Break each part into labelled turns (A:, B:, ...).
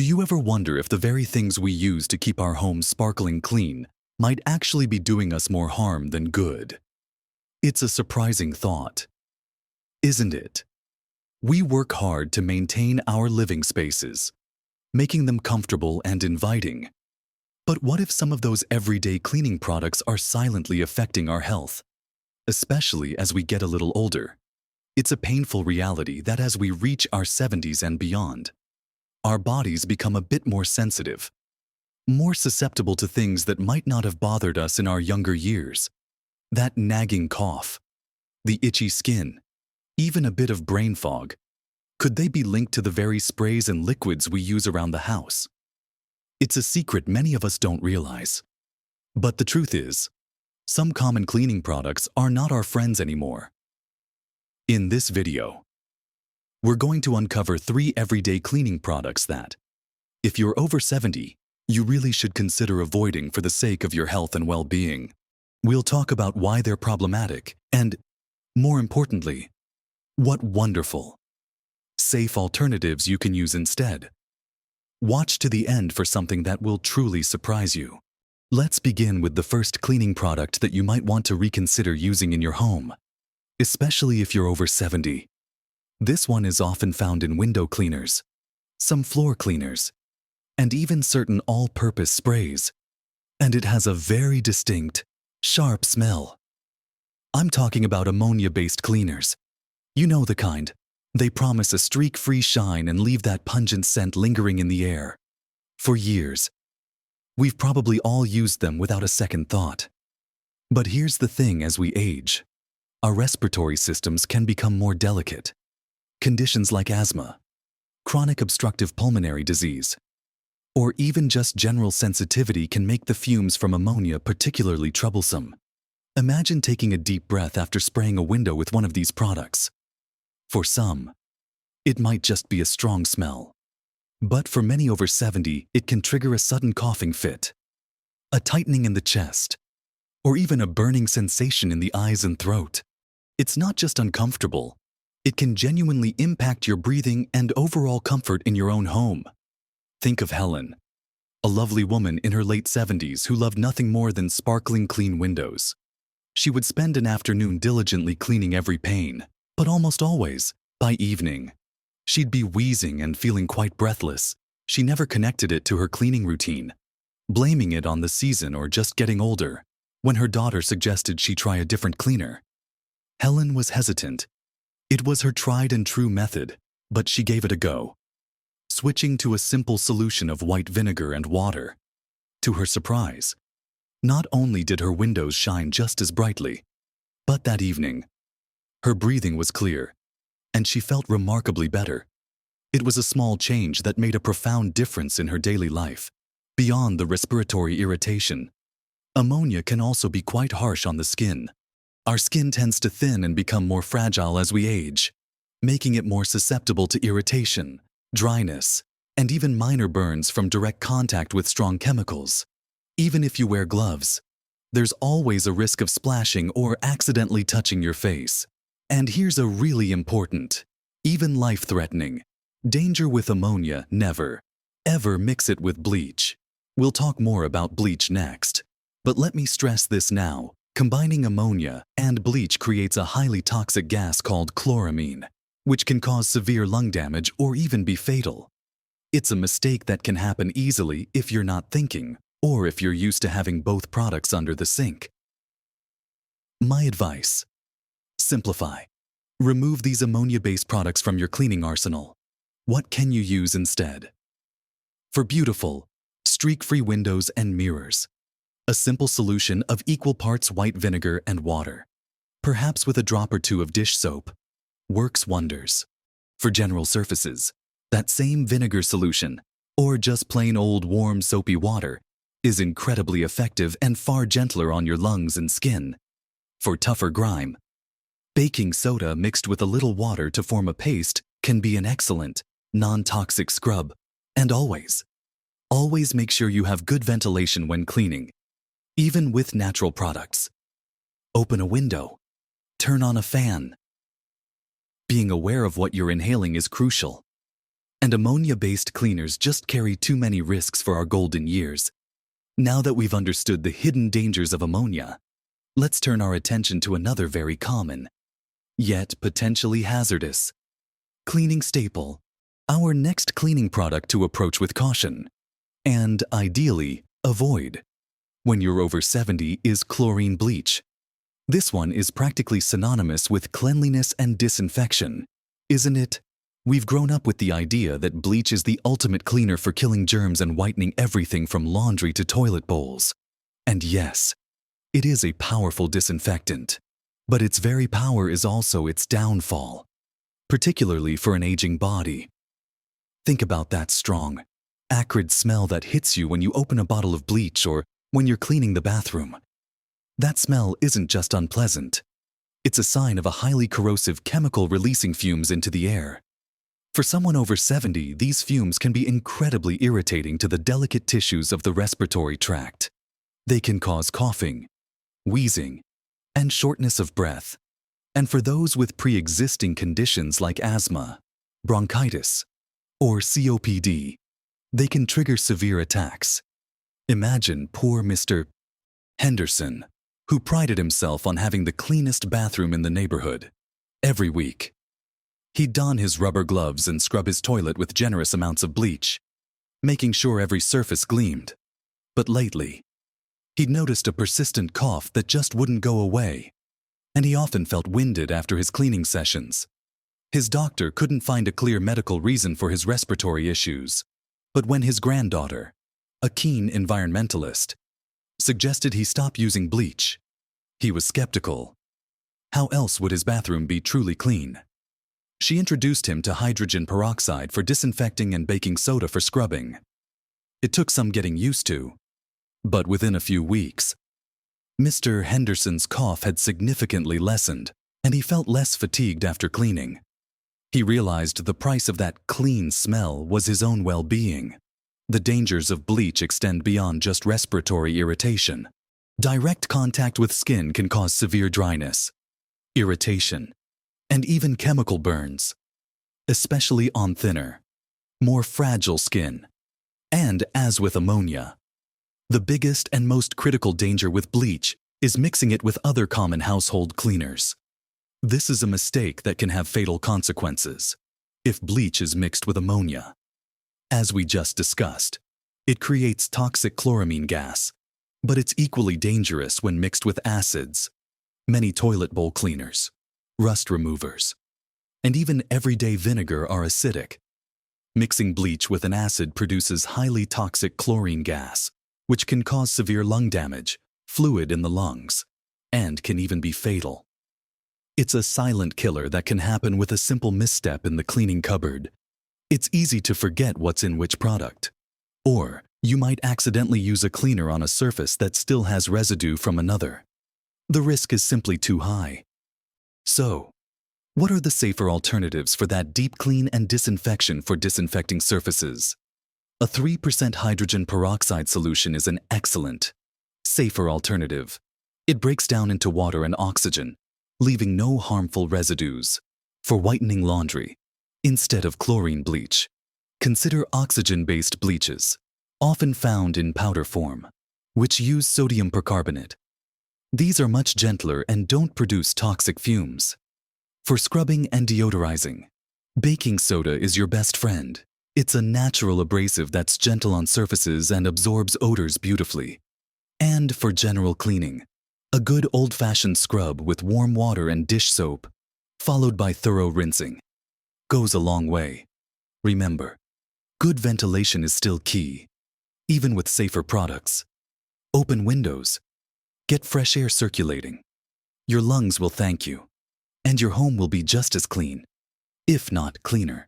A: Do you ever wonder if the very things we use to keep our homes sparkling clean might actually be doing us more harm than good? It's a surprising thought, isn't it? We work hard to maintain our living spaces, making them comfortable and inviting. But what if some of those everyday cleaning products are silently affecting our health, especially as we get a little older? It's a painful reality that as we reach our 70s and beyond, our bodies become a bit more sensitive, more susceptible to things that might not have bothered us in our younger years. That nagging cough, the itchy skin, even a bit of brain fog. Could they be linked to the very sprays and liquids we use around the house? It's a secret many of us don't realize. But the truth is, some common cleaning products are not our friends anymore. In this video, we're going to uncover 3 everyday cleaning products that, if you're over 70, you really should consider avoiding for the sake of your health and well-being. We'll talk about why they're problematic and, more importantly, what wonderful, safe alternatives you can use instead. Watch to the end for something that will truly surprise you. Let's begin with the first cleaning product that you might want to reconsider using in your home, especially if you're over 70. This one is often found in window cleaners, some floor cleaners, and even certain all-purpose sprays. And it has a very distinct, sharp smell. I'm talking about ammonia-based cleaners. You know the kind. They promise a streak-free shine and leave that pungent scent lingering in the air. For years, we've probably all used them without a second thought. But here's the thing: as we age, our respiratory systems can become more delicate. Conditions like asthma, chronic obstructive pulmonary disease, or even just general sensitivity can make the fumes from ammonia particularly troublesome. Imagine taking a deep breath after spraying a window with one of these products. For some, it might just be a strong smell. But for many over 70, it can trigger a sudden coughing fit, a tightening in the chest, or even a burning sensation in the eyes and throat. It's not just uncomfortable. It can genuinely impact your breathing and overall comfort in your own home. Think of Helen, a lovely woman in her late 70s who loved nothing more than sparkling clean windows. She would spend an afternoon diligently cleaning every pane, but almost always, by evening, she'd be wheezing and feeling quite breathless. She never connected it to her cleaning routine, blaming it on the season or just getting older. When her daughter suggested she try a different cleaner, Helen was hesitant. It was her tried and true method, but she gave it a go, switching to a simple solution of white vinegar and water. To her surprise, not only did her windows shine just as brightly, but that evening, her breathing was clear, and she felt remarkably better. It was a small change that made a profound difference in her daily life. Beyond the respiratory irritation, ammonia can also be quite harsh on the skin. Our skin tends to thin and become more fragile as we age, making it more susceptible to irritation, dryness, and even minor burns from direct contact with strong chemicals. Even if you wear gloves, there's always a risk of splashing or accidentally touching your face. And here's a really important, even life-threatening, danger with ammonia: never, ever mix it with bleach. We'll talk more about bleach next, but let me stress this now. Combining ammonia and bleach creates a highly toxic gas called chloramine, which can cause severe lung damage or even be fatal. It's a mistake that can happen easily if you're not thinking, or if you're used to having both products under the sink. My advice: simplify. Remove these ammonia-based products from your cleaning arsenal. What can you use instead? For beautiful, streak-free windows and mirrors, a simple solution of equal parts white vinegar and water, perhaps with a drop or two of dish soap, works wonders. For general surfaces, that same vinegar solution, or just plain old warm soapy water, is incredibly effective and far gentler on your lungs and skin. For tougher grime, baking soda mixed with a little water to form a paste can be an excellent, non-toxic scrub. And always make sure you have good ventilation when cleaning. Even with natural products, open a window, turn on a fan. Being aware of what you're inhaling is crucial. And ammonia-based cleaners just carry too many risks for our golden years. Now that we've understood the hidden dangers of ammonia, let's turn our attention to another very common, yet potentially hazardous, cleaning staple. Our next cleaning product to approach with caution, and ideally, avoid, when you're over 70 is chlorine bleach. This one is practically synonymous with cleanliness and disinfection, isn't it? We've grown up with the idea that bleach is the ultimate cleaner for killing germs and whitening everything from laundry to toilet bowls. And yes, it is a powerful disinfectant, but its very power is also its downfall, particularly for an aging body. Think about that strong, acrid smell that hits you when you open a bottle of bleach or when you're cleaning the bathroom. That smell isn't just unpleasant. It's a sign of a highly corrosive chemical releasing fumes into the air. For someone over 70, these fumes can be incredibly irritating to the delicate tissues of the respiratory tract. They can cause coughing, wheezing, and shortness of breath. And for those with pre-existing conditions like asthma, bronchitis, or COPD, they can trigger severe attacks. Imagine poor Mr. Henderson, who prided himself on having the cleanest bathroom in the neighborhood. Every week, he'd don his rubber gloves and scrub his toilet with generous amounts of bleach, making sure every surface gleamed. But lately, he'd noticed a persistent cough that just wouldn't go away, and he often felt winded after his cleaning sessions. His doctor couldn't find a clear medical reason for his respiratory issues, but when his granddaughter, a keen environmentalist, suggested he stop using bleach, he was skeptical. How else would his bathroom be truly clean? She introduced him to hydrogen peroxide for disinfecting and baking soda for scrubbing. It took some getting used to, but within a few weeks, Mr. Henderson's cough had significantly lessened, and he felt less fatigued after cleaning. He realized the price of that clean smell was his own well-being. The dangers of bleach extend beyond just respiratory irritation. Direct contact with skin can cause severe dryness, irritation, and even chemical burns, especially on thinner, more fragile skin. And as with ammonia, the biggest and most critical danger with bleach is mixing it with other common household cleaners. This is a mistake that can have fatal consequences if bleach is mixed with ammonia. As we just discussed, it creates toxic chloramine gas, but it's equally dangerous when mixed with acids. Many toilet bowl cleaners, rust removers, and even everyday vinegar are acidic. Mixing bleach with an acid produces highly toxic chlorine gas, which can cause severe lung damage, fluid in the lungs, and can even be fatal. It's a silent killer that can happen with a simple misstep in the cleaning cupboard. It's easy to forget what's in which product. Or you might accidentally use a cleaner on a surface that still has residue from another. The risk is simply too high. So, what are the safer alternatives for that deep clean and disinfection for disinfecting surfaces? A 3% hydrogen peroxide solution is an excellent, safer alternative. It breaks down into water and oxygen, leaving no harmful residues. For whitening laundry, instead of chlorine bleach, consider oxygen-based bleaches, often found in powder form, which use sodium percarbonate. These are much gentler and don't produce toxic fumes. For scrubbing and deodorizing, baking soda is your best friend. It's a natural abrasive that's gentle on surfaces and absorbs odors beautifully. And for general cleaning, a good old-fashioned scrub with warm water and dish soap, followed by thorough rinsing, goes a long way. Remember, good ventilation is still key, even with safer products. Open windows. Get fresh air circulating. Your lungs will thank you, and your home will be just as clean, if not cleaner.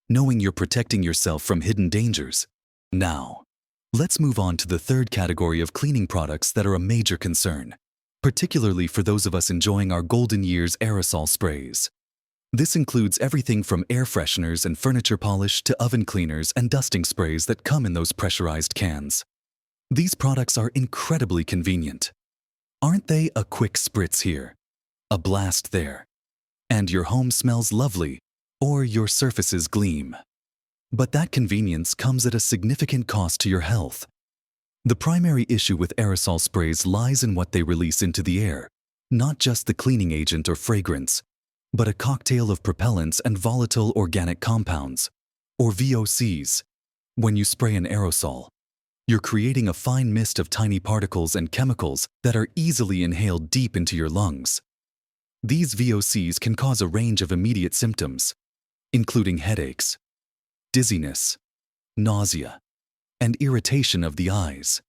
A: Knowing you're protecting yourself from hidden dangers. Now, let's move on to the third category of cleaning products that are a major concern, particularly for those of us enjoying our golden years aerosol sprays. This includes everything from air fresheners and furniture polish to oven cleaners and dusting sprays that come in those pressurized cans. These products are incredibly convenient. Aren't they? A quick spritz here, a blast there, and your home smells lovely, or your surfaces gleam. But that convenience comes at a significant cost to your health. The primary issue with aerosol sprays lies in what they release into the air, not just the cleaning agent or fragrance, but a cocktail of propellants and volatile organic compounds, or VOCs. When you spray an aerosol, you're creating a fine mist of tiny particles and chemicals that are easily inhaled deep into your lungs. These VOCs can cause a range of immediate symptoms, including headaches, dizziness, nausea, and irritation of the eyes,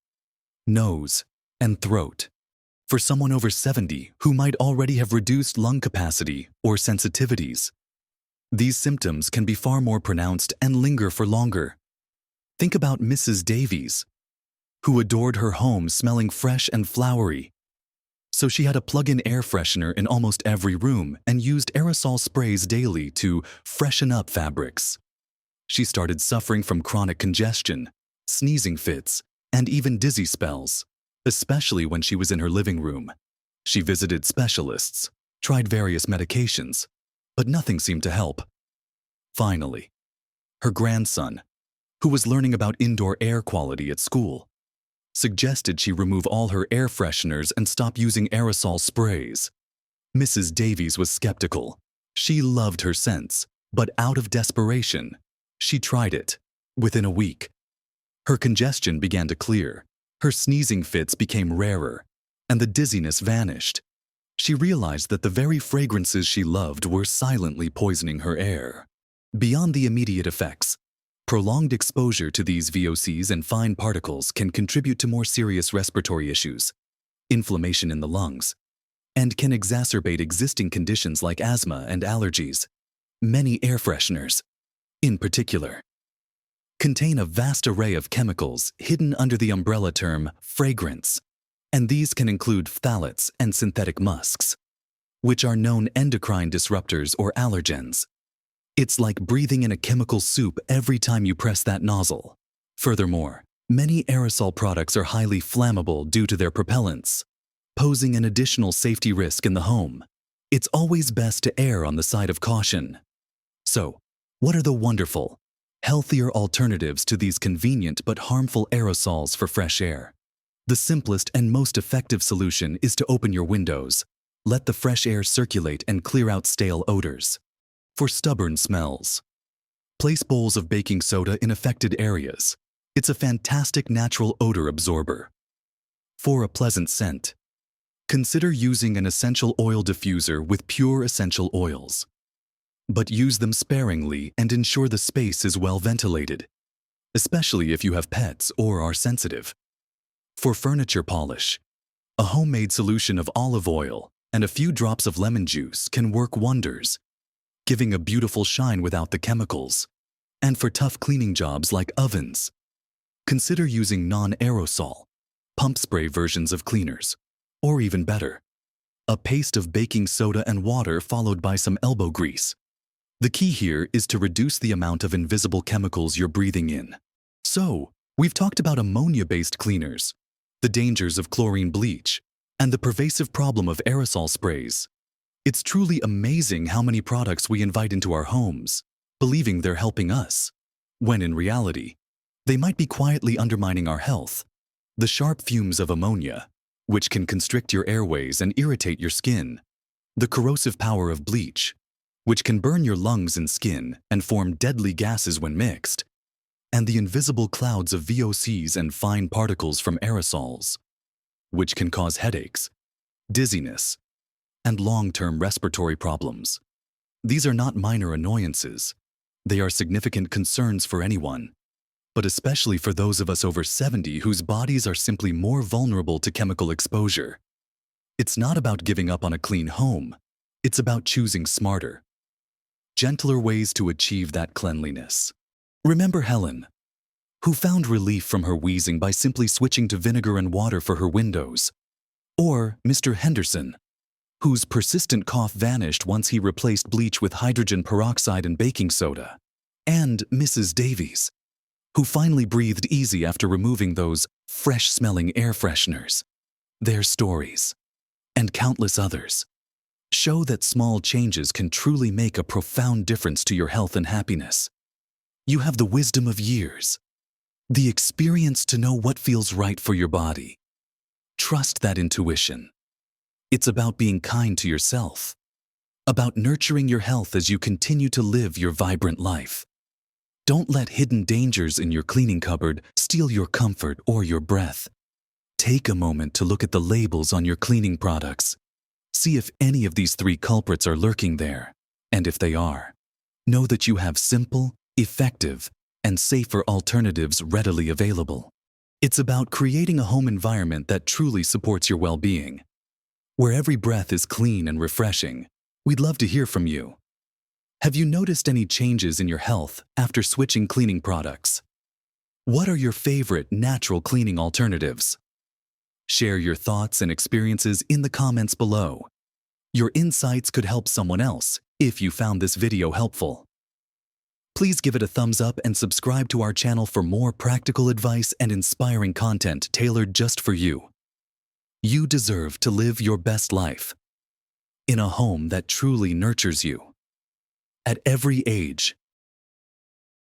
A: nose, and throat. For someone over 70 who might already have reduced lung capacity or sensitivities, these symptoms can be far more pronounced and linger for longer. Think about Mrs. Davies, who adored her home smelling fresh and flowery. So she had a plug-in air freshener in almost every room and used aerosol sprays daily to freshen up fabrics. She started suffering from chronic congestion, sneezing fits, and even dizzy spells, especially when she was in her living room. She visited specialists, tried various medications, but nothing seemed to help. Finally, her grandson, who was learning about indoor air quality at school, suggested she remove all her air fresheners and stop using aerosol sprays. Mrs. Davies was skeptical. She loved her scents, but out of desperation, she tried it. Within a week, her congestion began to clear, her sneezing fits became rarer, and the dizziness vanished. She realized that the very fragrances she loved were silently poisoning her air. Beyond the immediate effects, prolonged exposure to these VOCs and fine particles can contribute to more serious respiratory issues, inflammation in the lungs, and can exacerbate existing conditions like asthma and allergies. Many air fresheners, in particular, contain a vast array of chemicals hidden under the umbrella term fragrance, and these can include phthalates and synthetic musks, which are known endocrine disruptors or allergens. It's like breathing in a chemical soup every time you press that nozzle. Furthermore, many aerosol products are highly flammable due to their propellants, posing an additional safety risk in the home. It's always best to err on the side of caution. So, what are the wonderful, healthier alternatives to these convenient but harmful aerosols for fresh air? The simplest and most effective solution is to open your windows, let the fresh air circulate and clear out stale odors. For stubborn smells, place bowls of baking soda in affected areas. It's a fantastic natural odor absorber. For a pleasant scent, consider using an essential oil diffuser with pure essential oils. But use them sparingly and ensure the space is well ventilated, especially if you have pets or are sensitive. For furniture polish, a homemade solution of olive oil and a few drops of lemon juice can work wonders, giving a beautiful shine without the chemicals. And for tough cleaning jobs like ovens, consider using non-aerosol, pump spray versions of cleaners, or even better, a paste of baking soda and water followed by some elbow grease. The key here is to reduce the amount of invisible chemicals you're breathing in. So, we've talked about ammonia-based cleaners, the dangers of chlorine bleach, and the pervasive problem of aerosol sprays. It's truly amazing how many products we invite into our homes, believing they're helping us, when in reality, they might be quietly undermining our health. The sharp fumes of ammonia, which can constrict your airways and irritate your skin. The corrosive power of bleach, which can burn your lungs and skin and form deadly gases when mixed. And the invisible clouds of VOCs and fine particles from aerosols, which can cause headaches, dizziness, and long-term respiratory problems. These are not minor annoyances. They are significant concerns for anyone, but especially for those of us over 70 whose bodies are simply more vulnerable to chemical exposure. It's not about giving up on a clean home. It's about choosing smarter, gentler ways to achieve that cleanliness. Remember Helen, who found relief from her wheezing by simply switching to vinegar and water for her windows. Or Mr. Henderson, whose persistent cough vanished once he replaced bleach with hydrogen peroxide and baking soda. And Mrs. Davies, who finally breathed easy after removing those fresh-smelling air fresheners. Their stories, and countless others, show that small changes can truly make a profound difference to your health and happiness. You have the wisdom of years, the experience to know what feels right for your body. Trust that intuition. It's about being kind to yourself, about nurturing your health as you continue to live your vibrant life. Don't let hidden dangers in your cleaning cupboard steal your comfort or your breath. Take a moment to look at the labels on your cleaning products. See if any of these 3 culprits are lurking there, and if they are, know that you have simple, effective, and safer alternatives readily available. It's about creating a home environment that truly supports your well-being, where every breath is clean and refreshing. We'd love to hear from you. Have you noticed any changes in your health after switching cleaning products? What are your favorite natural cleaning alternatives? Share your thoughts and experiences in the comments below. Your insights could help someone else if you found this video helpful. Please give it a thumbs up and subscribe to our channel for more practical advice and inspiring content tailored just for you. You deserve to live your best life in a home that truly nurtures you. At every age,